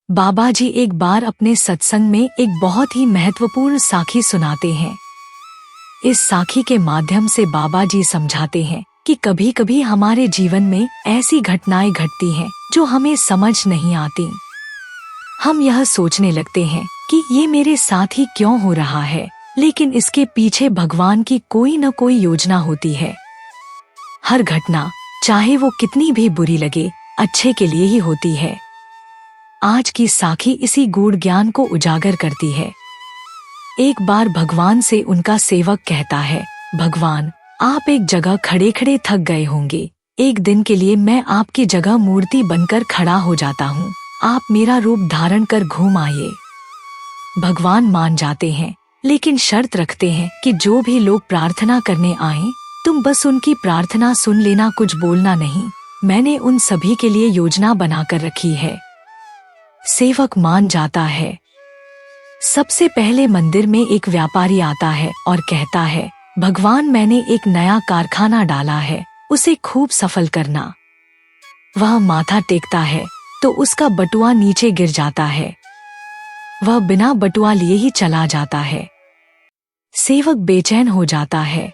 बाबा जी एक बार अपने सत्संग में एक बहुत ही महत्वपूर्ण साखी सुनाते हैं। इस साखी के माध्यम से बाबा जी समझाते हैं कि कभी कभी हमारे जीवन में ऐसी घटनाएं घटती हैं जो हमें समझ नहीं आती। हम यह सोचने लगते हैं कि ये मेरे साथ ही क्यों हो रहा है, लेकिन इसके पीछे भगवान की कोई न कोई योजना होती है। हर घटना, चाहे वो कितनी भी बुरी लगे, अच्छे के लिए ही होती है। आज की साखी इसी गूढ़ ज्ञान को उजागर करती है। एक बार भगवान से उनका सेवक कहता है, भगवान, आप एक जगह खड़े खड़े थक गए होंगे। एक दिन के लिए मैं आपकी जगह मूर्ति बनकर खड़ा हो जाता हूँ। आप मेरा रूप धारण कर घूम आइए। भगवान मान जाते हैं, लेकिन शर्त रखते हैं कि जो भी लोग प्रार्थना करने आए, तुम बस उनकी प्रार्थना सुन लेना, कुछ बोलना नहीं। मैंने उन सभी के लिए योजना बनाकर रखी है। सेवक मान जाता है। सबसे पहले मंदिर में एक व्यापारी आता है और कहता है, भगवान, मैंने एक नया कारखाना डाला है, उसे खूब सफल करना। वह माथा टेकता है तो उसका बटुआ नीचे गिर जाता है। वह बिना बटुआ लिए ही चला जाता है। सेवक बेचैन हो जाता है।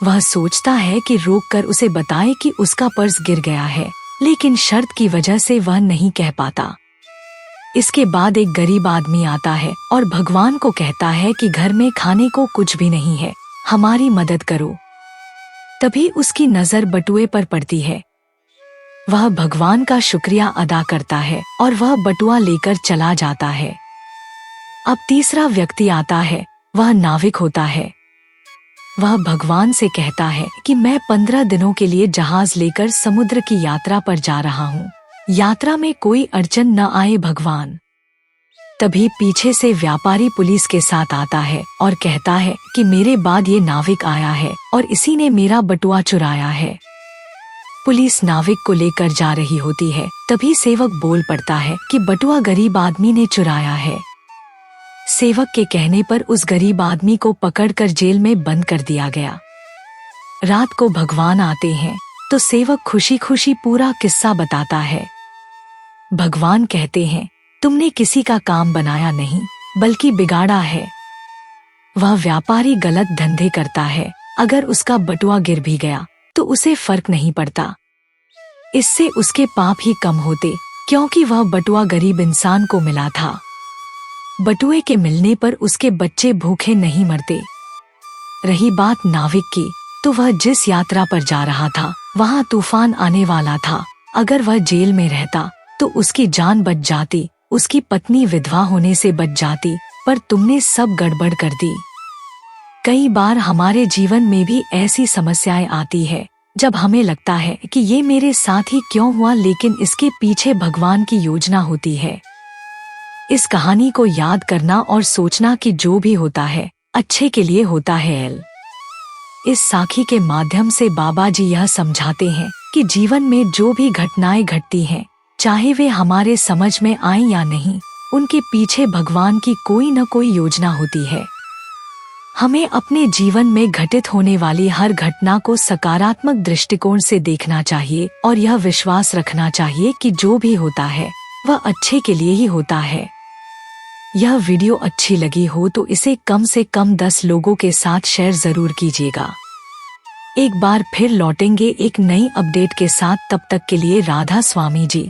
वह सोचता है कि रोककर उसे बताए कि उसका पर्स गिर गया है, लेकिन शर्त की वजह से वह नहीं कह पाता। इसके बाद एक गरीब आदमी आता है और भगवान को कहता है कि घर में खाने को कुछ भी नहीं है, हमारी मदद करो। तभी उसकी नजर बटुए पर पड़ती है। वह भगवान का शुक्रिया अदा करता है और वह बटुआ लेकर चला जाता है। अब तीसरा व्यक्ति आता है। वह नाविक होता है। वह भगवान से कहता है कि मैं 15 दिनों के लिए जहाज लेकर समुद्र की यात्रा पर जा रहा हूँ। यात्रा में कोई अड़चन न आए भगवान। तभी पीछे से व्यापारी पुलिस के साथ आता है और कहता है कि मेरे बाद ये नाविक आया है और इसी ने मेरा बटुआ चुराया है। पुलिस नाविक को लेकर जा रही होती है। तभी सेवक बोल पड़ता है कि बटुआ गरीब आदमी ने चुराया है। सेवक के कहने पर उस गरीब आदमी को पकड़कर जेल में बंद कर दिया गया। रात को भगवान आते हैं तो सेवक खुशी खुशी पूरा किस्सा बताता है। भगवान कहते हैं, तुमने किसी का काम बनाया नहीं, बल्कि बिगाड़ा है। वह व्यापारी गलत धंधे करता है। अगर उसका बटुआ गिर भी गया तो उसे फर्क नहीं पड़ता। इससे उसके पाप ही कम होते, क्योंकि वह बटुआ गरीब इंसान को मिला था। बटुए के मिलने पर उसके बच्चे भूखे नहीं मरते। रही बात नाविक की, तो वह जिस यात्रा पर जा रहा था वहाँ तूफान आने वाला था। अगर वह जेल में रहता तो उसकी जान बच जाती, उसकी पत्नी विधवा होने से बच जाती, पर तुमने सब गड़बड़ कर दी। कई बार हमारे जीवन में भी ऐसी समस्याएं आती है जब हमें लगता है कि ये मेरे साथ ही क्यों हुआ, लेकिन इसके पीछे भगवान की योजना होती है। इस कहानी को याद करना और सोचना कि जो भी होता है अच्छे के लिए होता है। इस साखी के माध्यम से बाबा जी यह समझाते हैं कि जीवन में जो भी घटनाएं घटती हैं, चाहे वे हमारे समझ में आए या नहीं, उनके पीछे भगवान की कोई न कोई योजना होती है। हमें अपने जीवन में घटित होने वाली हर घटना को सकारात्मक दृष्टिकोण से देखना चाहिए और यह विश्वास रखना चाहिए कि जो भी होता है वह अच्छे के लिए ही होता है। यह वीडियो अच्छी लगी हो तो इसे कम से कम 10 लोगों के साथ शेयर जरूर कीजिएगा। एक बार फिर लौटेंगे एक नई अपडेट के साथ, तब तक के लिए राधा स्वामी जी।